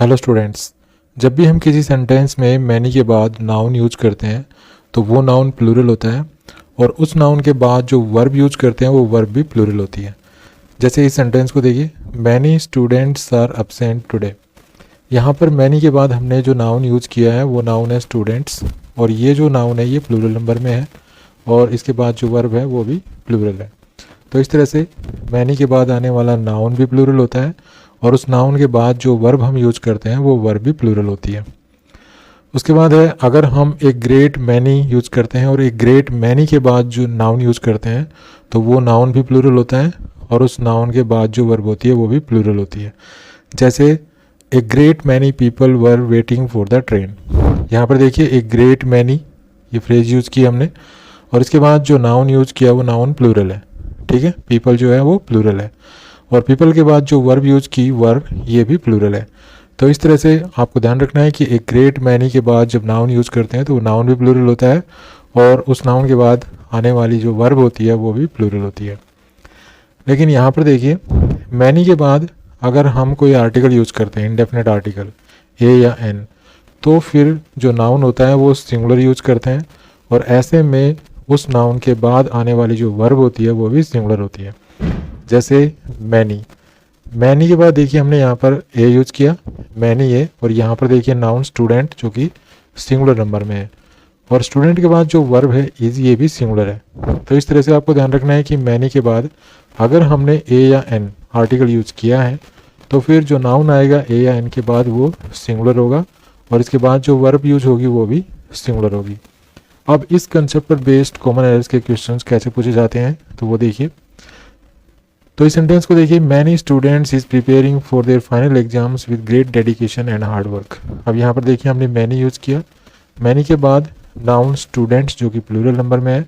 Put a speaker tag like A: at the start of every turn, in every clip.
A: Hello students, जब भी हम किसी सेंटेंस में मैनी के बाद नाउन यूज करते हैं तो वो नाउन प्लूरल होता है और उस नाउन के बाद जो वर्ब यूज करते हैं वो वर्ब भी प्लूरल होती है। जैसे इस सेंटेंस को देखिए, many students are absent today. यहाँ पर मैनी के बाद हमने जो नाउन यूज किया है वो नाउन है स्टूडेंट्स और ये जो नाउन है ये प्लूरल नंबर में है और इसके बाद जो वर्ब है वो भी प्लूरल है। तो इस तरह से मैनी के बाद आने वाला नाउन भी प्लूरल होता है और उस नाउन के बाद जो वर्ब हम यूज करते हैं वो वर्ब भी प्लूरल होती है। उसके बाद है, अगर हम एक ग्रेट मैनी यूज करते हैं और एक ग्रेट मैनी के बाद जो नाउन यूज करते हैं तो वो नाउन भी प्लूरल होता है और उस नाउन के बाद जो वर्ब होती है वो भी प्लूरल होती है। जैसे ए great many people were waiting for the train. यहाँ पर देखिए एक ग्रेट मैनी ये फ्रेज यूज की हमने और इसके बाद जो नाउन यूज किया वो नाउन प्लूरल है। ठीक है, पीपल जो है वो प्लूरल है और पीपल के बाद जो वर्ब यूज की वर्ब ये भी प्लूरल है। तो इस तरह से आपको ध्यान रखना है कि एक ग्रेट मैनी के बाद जब नाउन यूज करते हैं तो वो नाउन भी प्लूरल होता है और उस नाउन के बाद आने वाली जो वर्ब होती है वो भी प्लूरल होती है। लेकिन यहाँ पर देखिए, मैनी के बाद अगर हम कोई आर्टिकल यूज करते हैं, इंडेफिनेट आर्टिकल ए या एन, तो फिर जो नाउन होता है वो सिंगुलर यूज करते हैं और ऐसे में उस नाउन के बाद आने वाली जो वर्ब होती है वो भी सिंगुलर होती है। जैसे मैनी, मैनी के बाद देखिए हमने यहाँ पर ए यूज किया, मैनी ए, और यहाँ पर देखिए नाउन स्टूडेंट जो कि सिंगुलर नंबर में है और स्टूडेंट के बाद जो वर्ब है इज ये भी सिंगुलर है। तो इस तरह से आपको ध्यान रखना है कि मैनी के बाद अगर हमने ए या एन आर्टिकल यूज किया है तो फिर जो नाउन आएगा ए या एन के बाद वो सिंगुलर होगा और इसके बाद जो वर्ब यूज होगी वो भी सिंगुलर होगी। अब इस कंसेप्ट पर बेस्ड कॉमन एरर्स के क्वेश्चंस कैसे पूछे जाते हैं तो वो देखिए। तो इस सेंटेंस को देखिए, many students is preparing for their final exams with great dedication and hard work. अब यहाँ पर देखिए हमने मैनी यूज किया, मैनी के बाद नाउन स्टूडेंट्स जो कि प्लूरल नंबर में है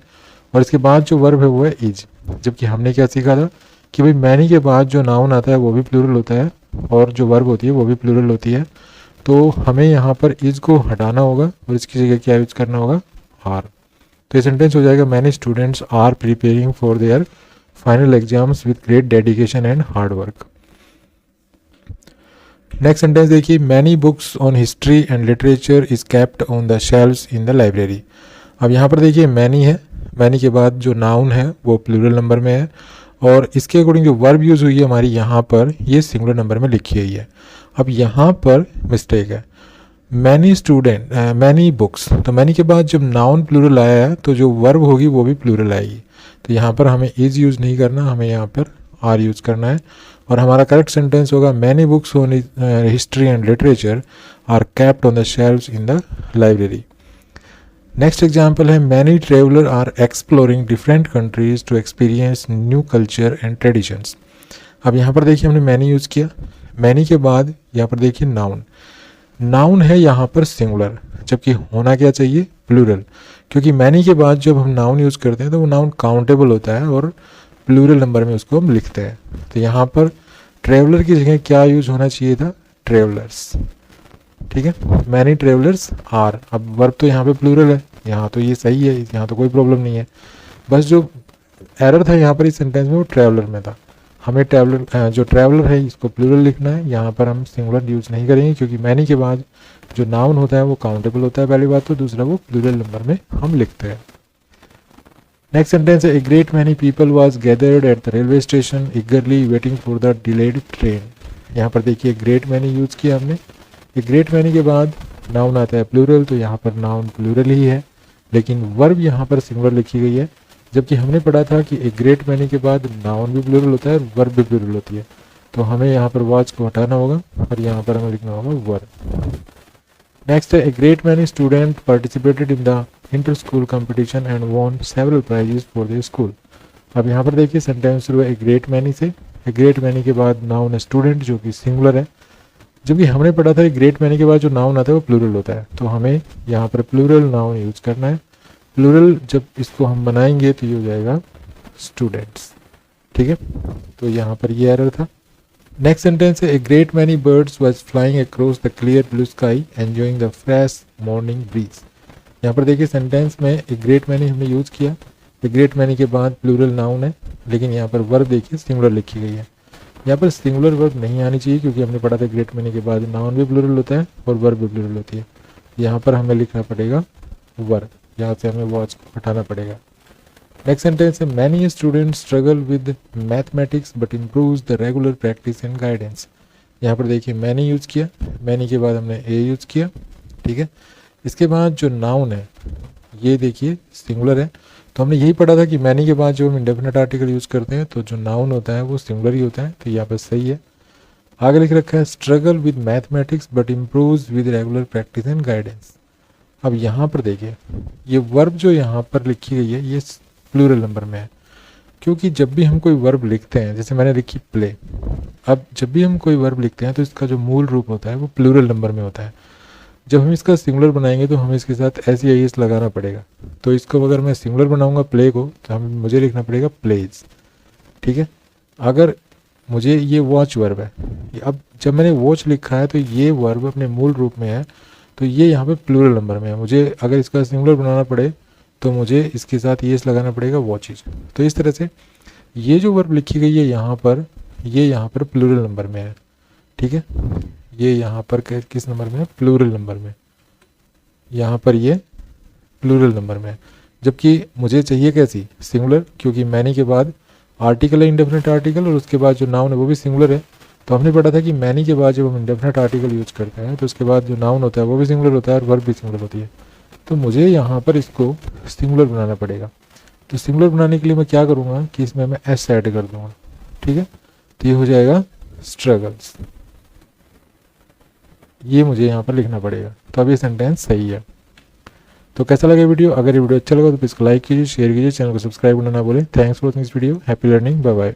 A: और इसके बाद जो वर्ब है वो है इज। जबकि हमने क्या सीखा था कि भाई मैनी के बाद जो नाउन आता है वो भी प्लूरल होता है और जो वर्ब होती है वो भी प्लूरल होती है। तो हमें यहाँ पर इज को हटाना होगा और इसकी जगह क्या यूज करना होगा, आर। तो ये सेंटेंस हो जाएगा, many students are preparing for their final exams with great dedication and hard work. Next sentence देखिए, many books on history and literature is kept on the shelves in the library. अब यहाँ पर देखिए many है, many के बाद जो noun है वो प्लूरल नंबर में है और इसके अकॉर्डिंग जो वर्ब यूज हुई है हमारी यहाँ पर ये सिंगुलर नंबर में लिखी हुई है। अब यहाँ पर मिस्टेक है, मैनी स्टूडेंट मैनी बुक्स, तो मैनी के बाद जब नाउन प्लूरल आया है तो जो वर्ब होगी वो भी प्लूरल आएगी। तो यहाँ पर हमें इज यूज नहीं करना, हमें यहाँ पर आर यूज करना है और हमारा करेक्ट सेंटेंस होगा, many books on history and literature are kept on the shelves in the library. Next example है, many traveller are exploring different countries to experience new culture and traditions. अब यहाँ पर देखिए हमने मैनी यूज किया, many के बाद यहाँ पर देखिए नाउन, नाउन है यहाँ पर सिंगुलर जबकि होना क्या चाहिए, प्लूरल, क्योंकि मैनी के बाद जब हम नाउन यूज करते हैं तो वो नाउन काउंटेबल होता है और प्लूरल नंबर में उसको हम लिखते हैं। तो यहाँ पर ट्रेवलर की जगह क्या यूज होना चाहिए था, ट्रेवलर्स। ठीक है, मैनी ट्रेवलर्स आर। अब वर्ब तो यहाँ पे प्लूरल है, यहाँ तो ये सही है, यहाँ तो कोई प्रॉब्लम नहीं है। बस जो एरर था यहाँ पर इस सेंटेंस में वो ट्रेवलर में था। हमें ट्रैवलर जो ट्रैवलर है इसको प्लूरल लिखना है, यहाँ पर हम सिंगुलर यूज नहीं करेंगे क्योंकि मैनी के बाद जो नाउन होता है वो काउंटेबल होता है पहली बात, तो दूसरा वो प्लूरल नंबर में हम लिखते हैं। नेक्स्ट सेंटेंस है, a great many people was gathered at the railway station ईगरली waiting for the delayed train. यहाँ पर देखिए ग्रेट मैनी यूज किया हमने, ए ग्रेट मैनी के बाद नाउन आता है प्लूरल तो यहाँ पर नाउन प्लूरल ही है लेकिन वर्ब यहाँ पर सिंगुलर लिखी गई है। जबकि हमने पढ़ा था कि एक ग्रेट मैनी के बाद नाउन भी प्लूरल होता है और वर्ब भी प्लूरल होती है। तो हमें यहाँ पर वाज को हटाना होगा और यहाँ पर हमें लिखना होगा वर्ब। नेक्स्ट है, a great many student participated in the inter school competition and won several prizes for their school. अब यहाँ पर देखिए सेंटेंस शुरू है ए ग्रेट मैनी से, ए ग्रेट मैनी के बाद नाउन है स्टूडेंट जो कि सिंगुलर है। जबकि हमने पढ़ा था ग्रेट मैनी के बाद जो नाउन आता है वो प्लूरल होता है, तो हमें यहाँ पर प्लूरल नाउन यूज करना है। प्लूरल जब इसको हम बनाएंगे तो ये हो जाएगा स्टूडेंट्स। ठीक है, तो यहाँ पर ये एरर था। नेक्स्ट सेंटेंस है, a great many birds was flying across the clear blue sky enjoying the fresh morning breeze. यहाँ पर देखिए सेंटेंस में ए ग्रेट मैनी हमने यूज किया, ए ग्रेट मैनी के बाद प्लूरल नाउन है लेकिन यहाँ पर वर्ब देखिए सिंगुलर लिखी गई है। यहाँ पर सिंगुलर वर्ब नहीं आनी चाहिए क्योंकि हमने पढ़ा था ग्रेट मैनी के बाद नाउन भी प्लूरल होता है और वर्ब भी प्लूरल होती है। यहाँ पर हमें लिखना पड़ेगा वर्ब, यहाँ से हमें वॉच को हटाना पड़ेगा। नेक्स्ट सेंटेंस है many students struggle with mathematics but improves the regular practice and guidance. यहाँ पर देखिए मैनी यूज़ किया, मैनी के बाद हमने ए यूज़ किया, ठीक है। इसके बाद जो नाउन है ये देखिए सिंगुलर है, तो हमने यही पढ़ा था कि मैनी के बाद जो हम इंडेफिनेट आर्टिकल यूज़ करते हैं तो जो नाउन होता है वो सिंगुलर ही होता है, तो यहाँ पर सही है। आगे लिख रखा है struggle with mathematics but improves with regular practice and guidance. अब यहाँ पर देखिए ये वर्ब जो यहाँ पर लिखी गई है ये प्लूरल नंबर में है, क्योंकि जब भी हम कोई वर्ब लिखते हैं, जैसे मैंने लिखी प्ले, अब जब भी हम कोई वर्ब लिखते हैं तो इसका जो मूल रूप होता है वो प्लूरल नंबर में होता है। जब हम इसका सिंगुलर बनाएंगे तो हमें इसके साथ एस या एस लगाना पड़ेगा, तो इसको अगर मैं सिंगुलर बनाऊंगा प्ले को तो मुझे लिखना पड़ेगा प्लेज, ठीक है। अगर मुझे ये वॉच वर्ब है, अब जब मैंने वॉच लिखा है तो ये वर्ब अपने मूल रूप में है, तो ये यहाँ पे प्लूरल नंबर में है। मुझे अगर इसका सिंगुलर बनाना पड़े तो मुझे इसके साथ येस लगाना पड़ेगा वॉचेज। तो इस तरह से ये जो वर्ब लिखी गई है यहाँ पर, ये यहाँ पर प्लूरल नंबर में है, ठीक है। ये यहाँ पर किस नंबर में है? प्लूरल नंबर में। यहाँ पर ये प्लूरल नंबर में है, जबकि मुझे चाहिए कैसी? सिंगुलर, क्योंकि मैनी के बाद आर्टिकल है इंडेफिनेट आर्टिकल और उसके बाद जो नाउन है वो भी सिंगुलर है। तो हमने पढ़ा था कि मैनी के बाद जब हम इंडेफिनेट आर्टिकल यूज करते हैं तो उसके बाद जो नाउन होता है वो भी सिंगुलर होता है और वर्ब भी सिंगुलर होती है। तो मुझे यहाँ पर इसको सिंगुलर बनाना पड़ेगा। तो सिंगुलर बनाने के लिए मैं क्या करूँगा कि इसमें मैं एस ऐड कर दूँगा, ठीक है। तो ये हो जाएगा स्ट्रगल्स, ये मुझे यहाँ पर लिखना पड़ेगा। तो अब ये सेंटेंस सही है। तो कैसा लगा वीडियो? अगर ये वीडियो अच्छा लगा तो प्लीज़ लाइक कीजिए, शेयर कीजिए, चैनल को सब्सक्राइब करना ना भूलें। Thanks for watching this video. Happy learning, bye bye.